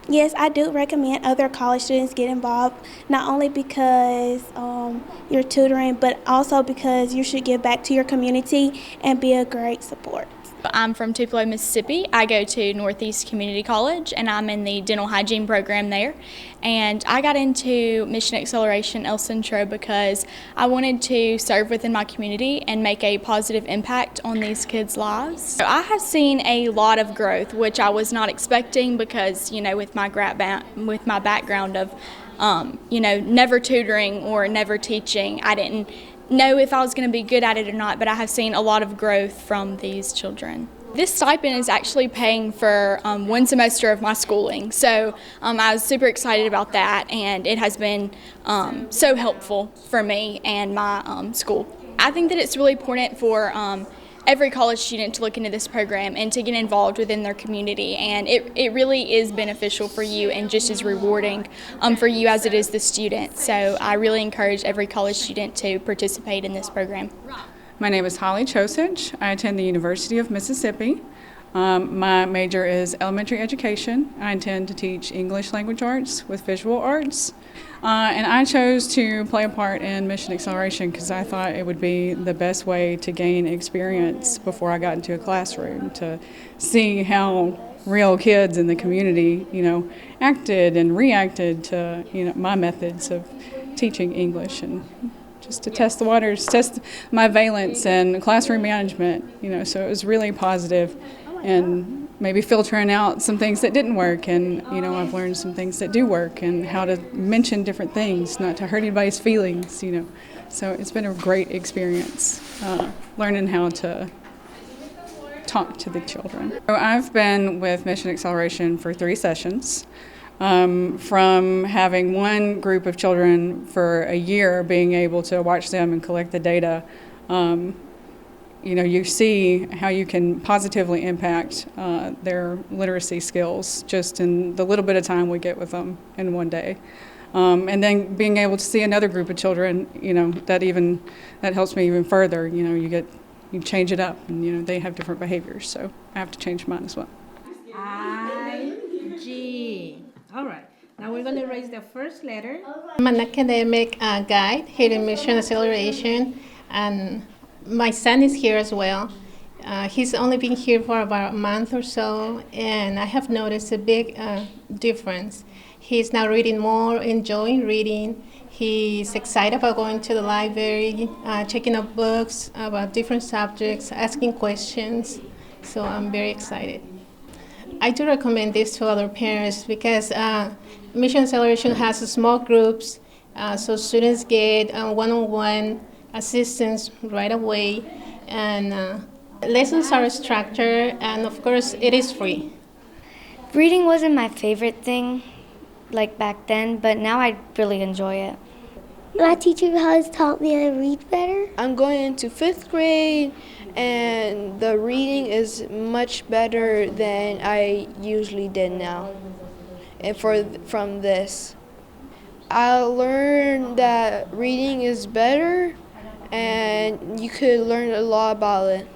Yes, I do recommend other college students get involved, not only because you're tutoring, but also because you should give back to your community and be a great support. I'm from Tupelo, Mississippi. I go to Northeast Community College, and I'm in the dental hygiene program there. And I got into Mission Acceleration El Centro because I wanted to serve within my community and make a positive impact on these kids' lives. So I have seen a lot of growth, which I was not expecting because, with my background of, never tutoring or never teaching, I didn't know if I was going to be good at it or not, but I have seen a lot of growth from these children. This stipend is actually paying for 1 semester of my schooling, so I was super excited about that, and it has been so helpful for me and my school. I think that it's really important for every college student to look into this program and to get involved within their community, and it really is beneficial for you and just as rewarding for you as it is the student. So I really encourage every college student to participate in this program. My name is Holly Chosich. I attend the University of Mississippi. My major is elementary education. I intend to teach English language arts with visual arts. And I chose to play a part in Mission Acceleration because I thought it would be the best way to gain experience before I got into a classroom, to see how real kids in the community, acted and reacted to, my methods of teaching English, and just to test the waters, test my valence and classroom management, so it was really positive, and maybe filtering out some things that didn't work, and I've learned some things that do work and how to mention different things, not to hurt anybody's feelings, so it's been a great experience learning how to talk to the children. So I've been with Mission Acceleration for 3 sessions. From having one group of children for a year, being able to watch them and collect the data, you see how you can positively impact their literacy skills just in the little bit of time we get with them in one day. And then being able to see another group of children, that helps me even further. You change it up, and they have different behaviors, so I have to change mine as well. I-G. All right, now we're going to raise the first letter. I'm an academic guide here in Mission Acceleration, and my son is here as well. He's only been here for about a month or so, and I have noticed a big difference. He's now reading more, enjoying reading. He's excited about going to the library, checking out books about different subjects, asking questions. So I'm very excited. I do recommend this to other parents because Mission Acceleration has small groups, so students get one-on-one assistance right away, and lessons are structured, and of course it is free. Reading wasn't my favorite thing like back then, but now I really enjoy it. My teacher has taught me how to read better. I'm going into 5th grade, and the reading is much better than I usually did now. And from this, I learned that reading is better, and you could learn a lot about it.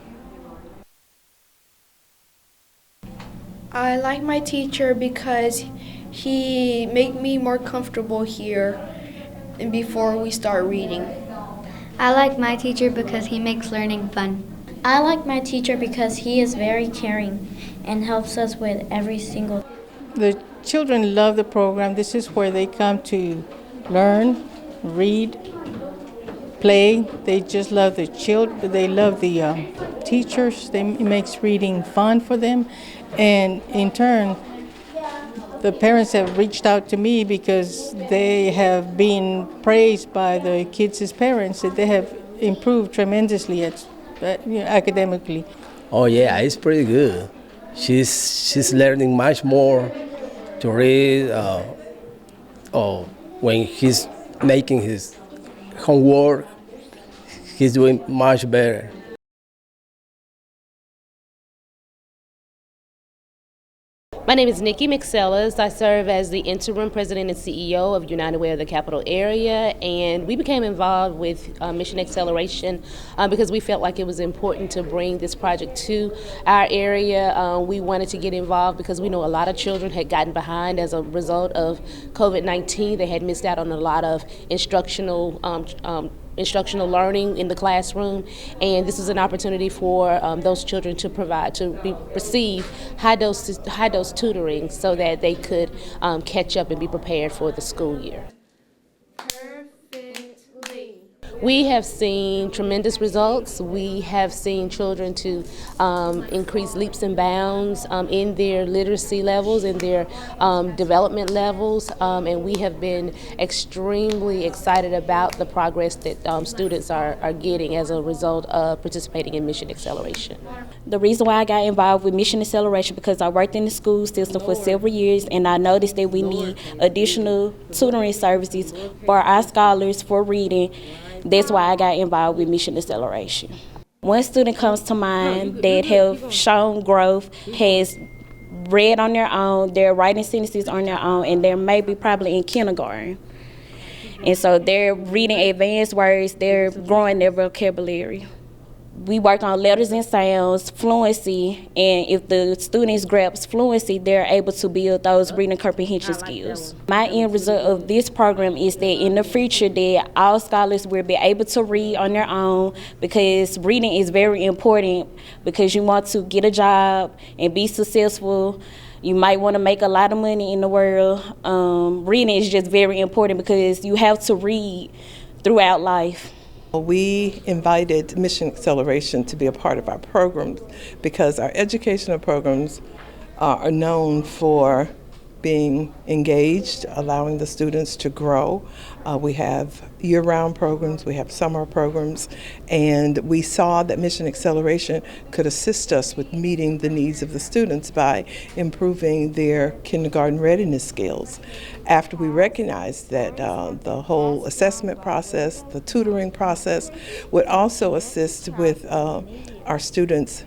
I like my teacher because he made me more comfortable here and before we start reading. I like my teacher because he makes learning fun. I like my teacher because he is very caring and helps us with every single. The children love the program. This is where they come to learn, read, play. They just love the children. They love the teachers. It makes reading fun for them. And in turn, the parents have reached out to me because they have been praised by the kids' parents that they have improved tremendously academically. Oh yeah, it's pretty good. She's learning much more to read. When he's making his homework, he's doing much better. My name is Nikki McSellas. I serve as the interim president and CEO of United Way of the Capital Area, and we became involved with Mission Acceleration because we felt like it was important to bring this project to our area. We wanted to get involved because we know a lot of children had gotten behind as a result of COVID-19. They had missed out on a lot of instructional learning in the classroom, and this is an opportunity for those children to receive high-dose tutoring so that they could catch up and be prepared for the school year. We have seen tremendous results. We have seen children to increase leaps and bounds in their literacy levels, in their development levels, and we have been extremely excited about the progress that students are getting as a result of participating in Mission Acceleration. The reason why I got involved with Mission Acceleration because I worked in the school system for several years, and I noticed that we need additional tutoring services for our scholars for reading. That's why I got involved with Mission Acceleration. One student comes to mind that have shown growth, has read on their own, they're writing sentences on their own, and they're maybe probably in kindergarten. And so they're reading advanced words, they're growing their vocabulary. We work on letters and sounds, fluency, and if the students grasp fluency, they're able to build those reading comprehension skills. My end result of this program is that in the future that all scholars will be able to read on their own, because reading is very important because you want to get a job and be successful. You might want to make a lot of money in the world. Reading is just very important because you have to read throughout life. We invited Mission Acceleration to be a part of our programs because our educational programs are known for being engaged, allowing the students to grow. We have year-round programs, we have summer programs, and we saw that Mission Acceleration could assist us with meeting the needs of the students by improving their kindergarten readiness skills. After we recognized that the whole assessment process, the tutoring process, would also assist with our students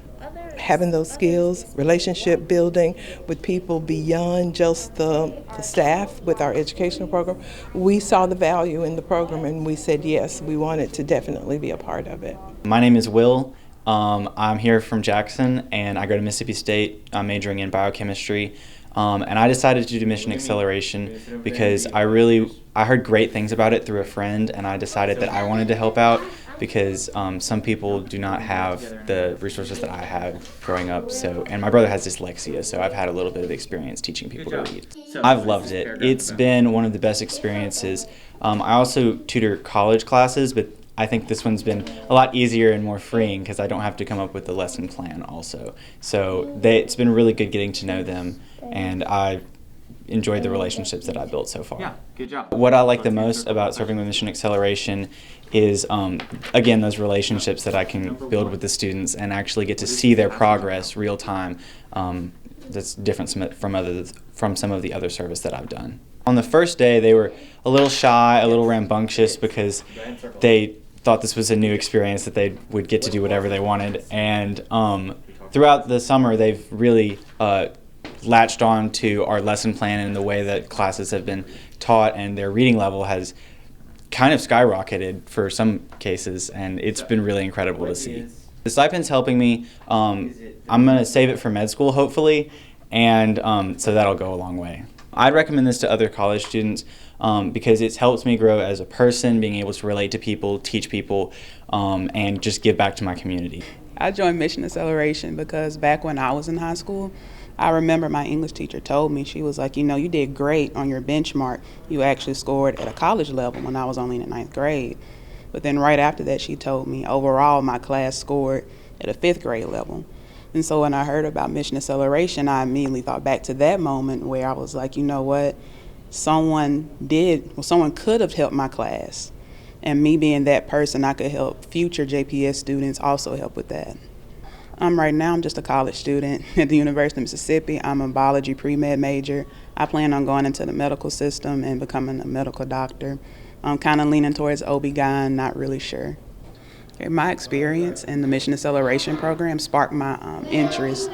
having those skills, relationship building with people beyond just the staff with our educational program, we saw the value in the program and we said yes, we wanted to definitely be a part of it. My name is Will. I'm here from Jackson and I go to Mississippi State. I'm majoring in biochemistry. And I decided to do Mission Acceleration because I heard great things about it through a friend, and I decided that I wanted to help out because some people do not have the resources that I had growing up. And my brother has dyslexia, so I've had a little bit of experience teaching people to read. I've loved it. It's been one of the best experiences. I also tutor college classes, but I think this one's been a lot easier and more freeing because I don't have to come up with the lesson plan also. So it's been really good getting to know them, and I enjoyed the relationships that I built so far. Yeah, good job. What I like the most about serving with Mission Acceleration is, again, those relationships that I can build with the students and actually get to see their progress real time. That's different from some of the other service that I've done. On the first day, they were a little shy, a little rambunctious because they thought this was a new experience that they would get to do whatever they wanted. And throughout the summer, they've really latched on to our lesson plan and the way that classes have been taught, and their reading level has kind of skyrocketed for some cases, and it's been really incredible to see. The stipend's helping me. I'm going to save it for med school, hopefully, And so that'll go a long way. I'd recommend this to other college students because it's helped me grow as a person, being able to relate to people, teach people, and just give back to my community. I joined Mission Acceleration because back when I was in high school, I remember my English teacher told me, she was like, you know, you did great on your benchmark. You actually scored at a college level when I was only in the 9th grade. But then right after that, she told me overall my class scored at a 5th grade level. And so when I heard about Mission Acceleration, I immediately thought back to that moment where I was like, you know what, someone could have helped my class. And me being that person, I could help future JPS students also help with that. Right now, I'm just a college student at the University of Mississippi. I'm a biology pre-med major. I plan on going into the medical system and becoming a medical doctor. I'm kind of leaning towards OB-GYN, not really sure. My experience in the Mission Acceleration program sparked my interest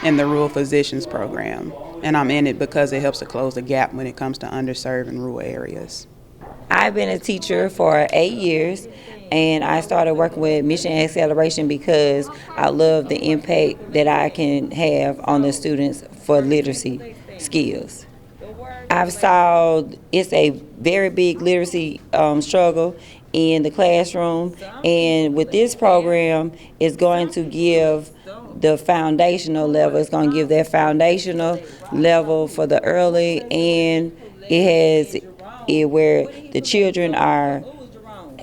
in the Rural Physicians program. And I'm in it because it helps to close the gap when it comes to underserved and rural areas. I've been a teacher for 8 years, and I started working with Mission Acceleration because I love the impact that I can have on the students for literacy skills. I've saw it's a very big literacy struggle in the classroom, and with this program, it's going to give the foundational level. It's going to give that foundational level for the early, and it has it where the children are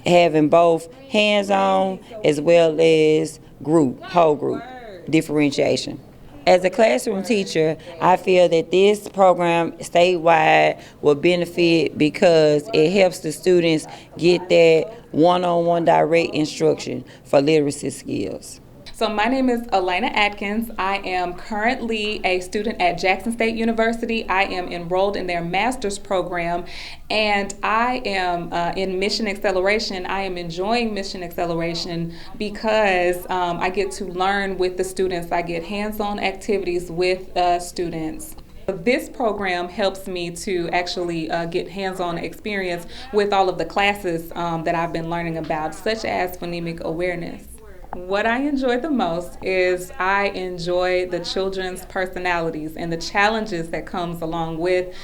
having both hands-on as well as whole group differentiation. As a classroom teacher, I feel that this program statewide will benefit because it helps the students get that one-on-one direct instruction for literacy skills. So my name is Elena Atkins. I am currently a student at Jackson State University. I am enrolled in their master's program, and I am in Mission Acceleration. I am enjoying Mission Acceleration because I get to learn with the students. I get hands-on activities with students. This program helps me to actually get hands-on experience with all of the classes that I've been learning about, such as phonemic awareness. What I enjoy the most is I enjoy the children's personalities and the challenges that comes along with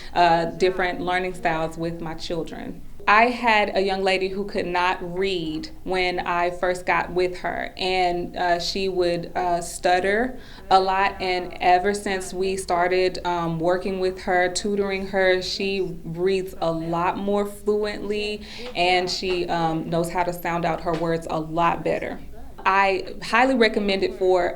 different learning styles with my children. I had a young lady who could not read when I first got with her, and she would stutter a lot, and ever since we started working with her, tutoring her, she reads a lot more fluently, and she knows how to sound out her words a lot better. I highly recommend it for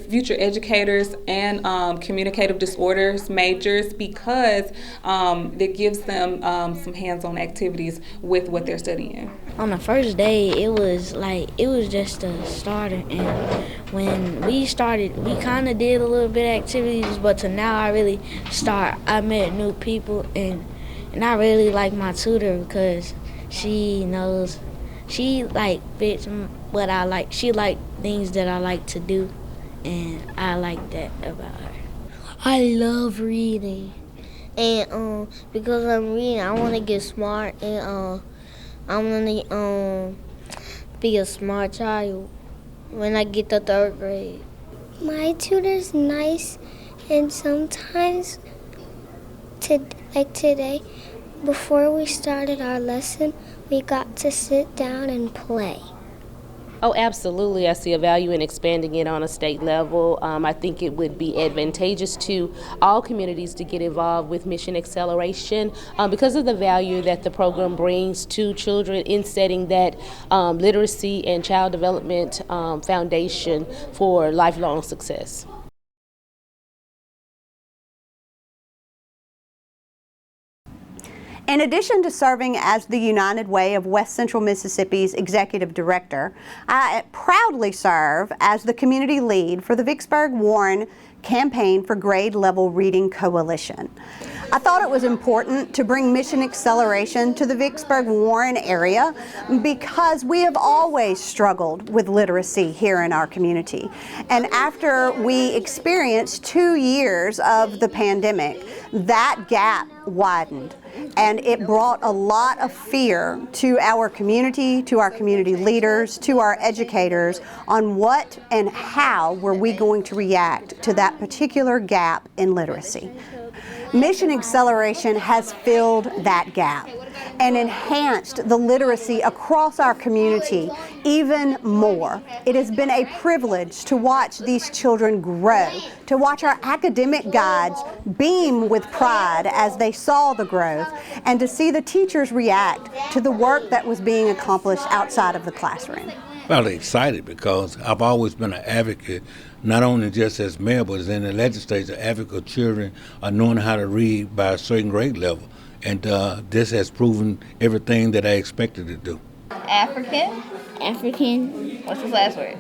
future educators and communicative disorders majors because it gives them some hands-on activities with what they're studying. On the first day, it was just a starter, and when we started, we kind of did a little bit of activities, but to now I met new people, and I really like my tutor because she fits what I like. She things that I like to do, and I like that about her. I love reading, and because I'm reading, I want to get smart, and I want to be a smart child when I get to 3rd grade. My tutor's nice, and sometimes, like today, before we started our lesson, we got to sit down and play. Oh, absolutely. I see a value in expanding it on a state level. I think it would be advantageous to all communities to get involved with Mission Acceleration because of the value that the program brings to children in setting that literacy and child development foundation for lifelong success. In addition to serving as the United Way of West Central Mississippi's Executive Director, I proudly serve as the community lead for the Vicksburg-Warren Campaign for Grade Level Reading Coalition. I thought it was important to bring Mission Acceleration to the Vicksburg-Warren area because we have always struggled with literacy here in our community. And after we experienced 2 years of the pandemic, that gap widened, and it brought a lot of fear to our community leaders, to our educators on what and how were we going to react to that particular gap in literacy. Mission Acceleration has filled that gap and enhanced the literacy across our community even more. It has been a privilege to watch these children grow, to watch our academic guides beam with pride as they saw the growth, and to see the teachers react to the work that was being accomplished outside of the classroom. Well, excited because I've always been an advocate, not only just as mayor, but as in the legislature, advocate of children knowing how to read by a certain grade level. And this has proven everything that I expected to do. African. What's his last word?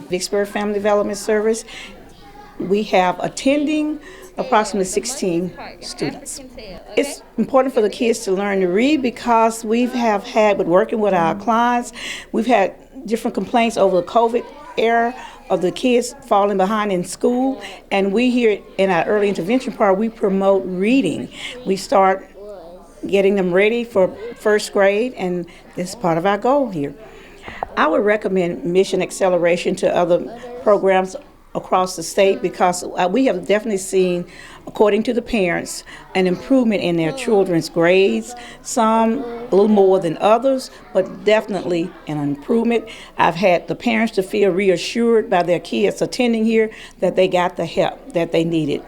Vicksburg Family Development Service. We have attending approximately 16 students. It's important for the kids to learn to read because we have had, with working with our clients, we've had different complaints over the COVID era of the kids falling behind in school, and we here in our early intervention part, we promote reading. We start getting them ready for first grade, and this is part of our goal here. I would recommend Mission Acceleration to other programs across the state because we have definitely seen, according to the parents, an improvement in their children's grades, some a little more than others, but definitely an improvement. I've had the parents to feel reassured by their kids attending here that they got the help that they needed.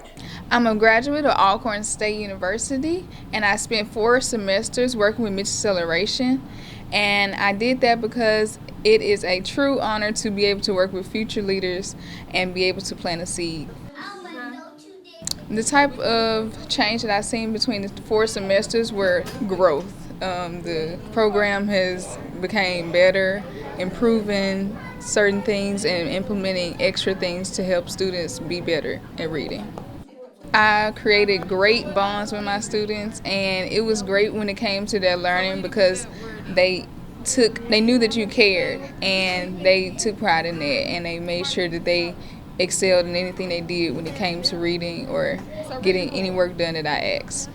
I'm a graduate of Alcorn State University, and I spent 4 semesters working with Mission Acceleration, and I did that because it is a true honor to be able to work with future leaders and be able to plant a seed. The type of change that I've seen between the 4 semesters were growth. The program has become better, improving certain things and implementing extra things to help students be better at reading. I created great bonds with my students, and it was great when it came to their learning because they knew that you cared, and they took pride in that, and they made sure that they excelled in anything they did when it came to reading or getting any work done that I asked.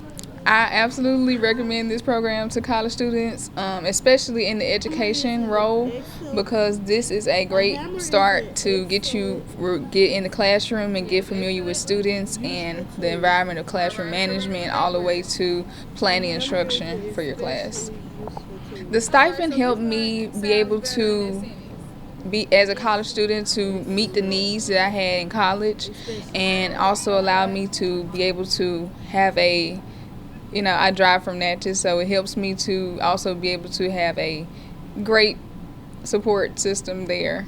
I absolutely recommend this program to college students, especially in the education role, because this is a great start to get in the classroom and get familiar with students and the environment of classroom management, all the way to planning instruction for your class. The stipend helped me be able to as a college student, to meet the needs that I had in college, and also allowed me to be able to have I drive from Natchez, so it helps me to also be able to have a great support system there.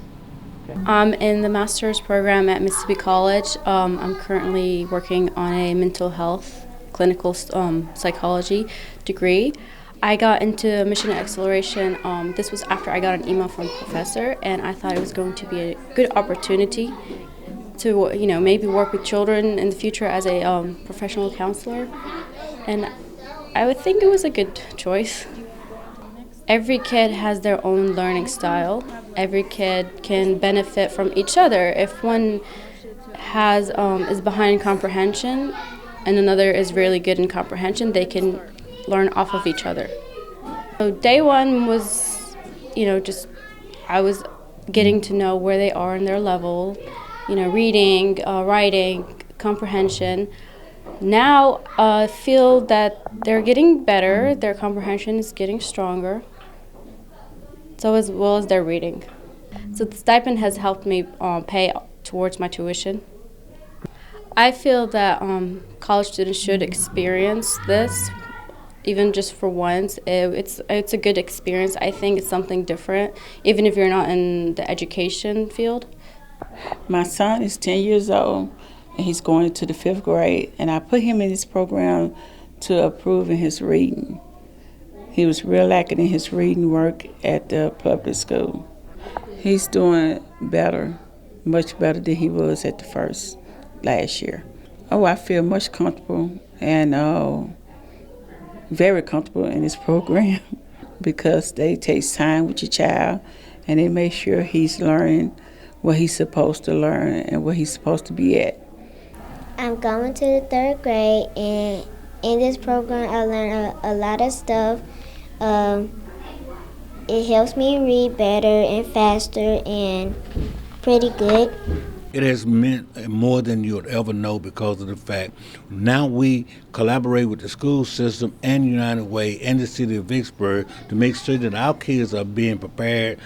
I'm in the master's program at Mississippi College. I'm currently working on a mental health clinical psychology degree. I got into Mission Acceleration. This was after I got an email from a professor, and I thought it was going to be a good opportunity to maybe work with children in the future as a professional counselor. And I would think it was a good choice. Every kid has their own learning style. Every kid can benefit from each other. If one is behind in comprehension and another is really good in comprehension, they can learn off of each other. So day one was, I was getting to know where they are in their level, reading, writing, comprehension. Now I feel that they're getting better, their comprehension is getting stronger, so as well as their reading. So the stipend has helped me pay towards my tuition. I feel that college students should experience this, even just for once. It's a good experience. I think it's something different, even if you're not in the education field. My son is 10 years old, and he's going to the 5th grade, and I put him in this program to improve in his reading. He was real lacking in his reading work at the public school. He's doing better, much better than he was at the first last year. Oh, I feel much comfortable and very comfortable in this program because they take time with your child and they make sure he's learning what he's supposed to learn and where he's supposed to be at. I'm going to the 3rd grade, and in this program I learned a lot of stuff. It helps me read better and faster and pretty good. It has meant more than you'll ever know because of the fact now we collaborate with the school system and United Way and the city of Vicksburg to make sure that our kids are being prepared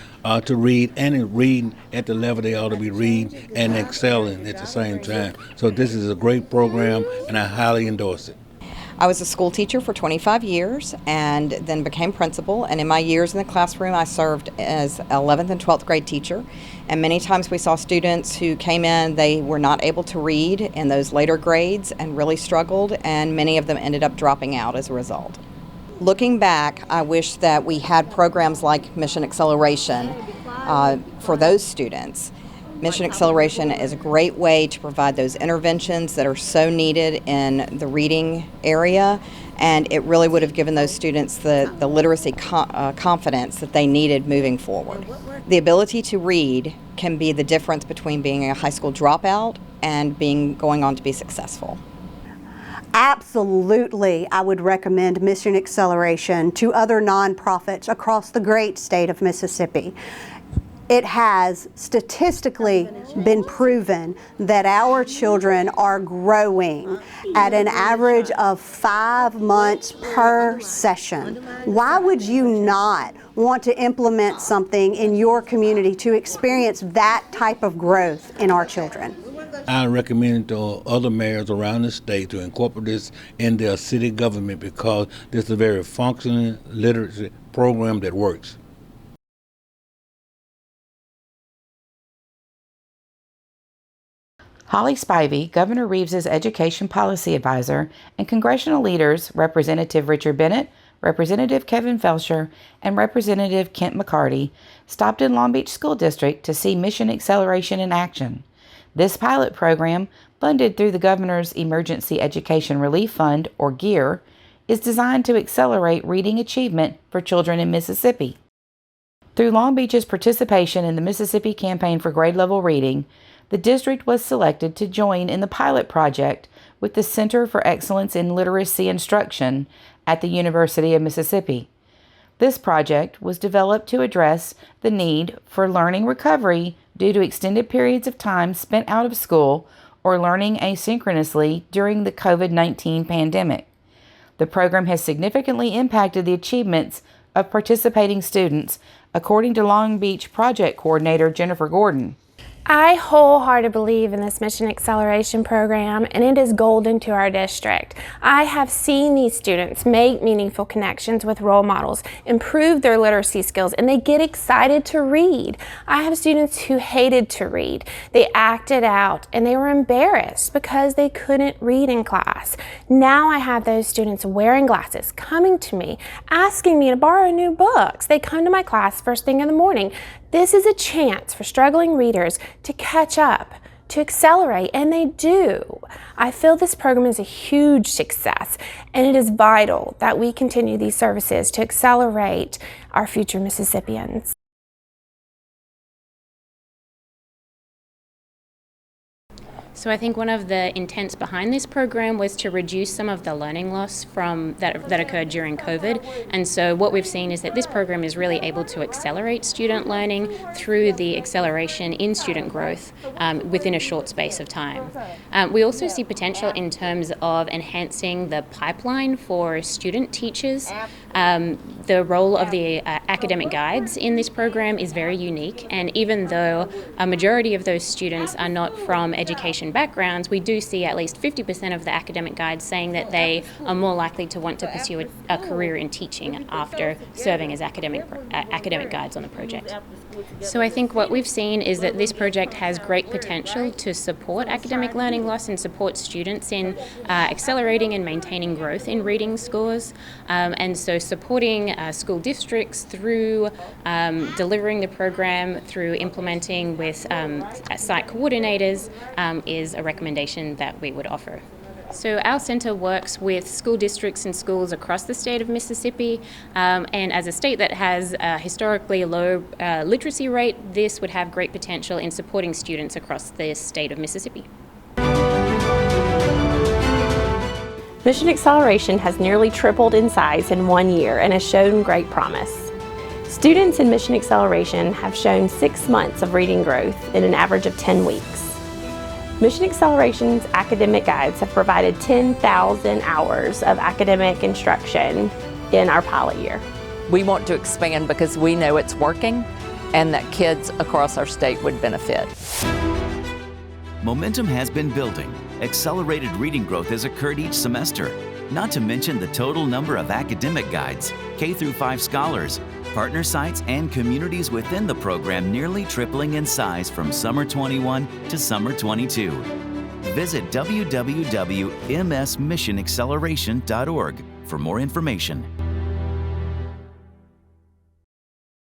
to read and reading at the level they ought to be reading and excelling at the same time. So this is a great program and I highly endorse it. I was a school teacher for 25 years and then became principal. And in my years in the classroom, I served as 11th and 12th grade teacher. And many times we saw students who came in, they were not able to read in those later grades and really struggled, and many of them ended up dropping out as a result. Looking back, I wish that we had programs like Mission Acceleration for those students. Mission Acceleration is a great way to provide those interventions that are so needed in the reading area, and it really would have given those students the literacy confidence that they needed moving forward. The ability to read can be the difference between being a high school dropout and going on to be successful. Absolutely, I would recommend Mission Acceleration to other nonprofits across the great state of Mississippi. It has statistically been proven that our children are growing at an average of 5 months per session. Why would you not want to implement something in your community to experience that type of growth in our children? I recommend to other mayors around the state to incorporate this in their city government because this is a very functioning literacy program that works. Holly Spivey, Governor Reeves's education policy advisor, and congressional leaders Representative Richard Bennett, Representative Kevin Felsher, and Representative Kent McCarty stopped in Long Beach School District to see Mission Acceleration in action. This pilot program, funded through the Governor's Emergency Education Relief Fund, or GEER, is designed to accelerate reading achievement for children in Mississippi. Through Long Beach's participation in the Mississippi Campaign for Grade Level Reading, the district was selected to join in the pilot project with the Center for Excellence in Literacy Instruction at the University of Mississippi. This project was developed to address the need for learning recovery due to extended periods of time spent out of school or learning asynchronously during the COVID-19 pandemic. The program has significantly impacted the achievements of participating students, according to Long Beach Project Coordinator Jennifer Gordon. I wholeheartedly believe in this Mission Acceleration program, and it is golden to our district. I have seen these students make meaningful connections with role models, improve their literacy skills, and they get excited to read. I have students who hated to read. They acted out and they were embarrassed because they couldn't read in class. Now I have those students wearing glasses, coming to me, asking me to borrow new books. They come to my class first thing in the morning. This is a chance for struggling readers to catch up, to accelerate, and they do. I feel this program is a huge success, and it is vital that we continue these services to accelerate our future Mississippians. So I think one of the intents behind this program was to reduce some of the learning loss that occurred during COVID. And so what we've seen is that this program is really able to accelerate student learning through the acceleration in student growth within a short space of time. We also see potential in terms of enhancing the pipeline for student teachers. The role of the academic guides in this program is very unique, and even though a majority of those students are not from education backgrounds, we do see at least 50% of the academic guides saying that they are more likely to want to pursue a career in teaching after serving as academic guides on the project. So I think what we've seen is that this project has great potential to support academic learning loss and support students in accelerating and maintaining growth in reading scores, and so supporting school districts through delivering the program, through implementing with site coordinators is a recommendation that we would offer. So our centre works with school districts and schools across the state of Mississippi, and as a state that has a historically low literacy rate, this would have great potential in supporting students across the state of Mississippi. Mission Acceleration has nearly tripled in size in 1 year and has shown great promise. Students in Mission Acceleration have shown 6 months of reading growth in an average of 10 weeks. Mission Acceleration's academic guides have provided 10,000 hours of academic instruction in our pilot year. We want to expand because we know it's working and that kids across our state would benefit. Momentum has been building. Accelerated reading growth has occurred each semester, not to mention the total number of academic guides, K-5 scholars, partner sites, and communities within the program nearly tripling in size from summer 21 to summer 22. Visit www.msmissionacceleration.org for more information.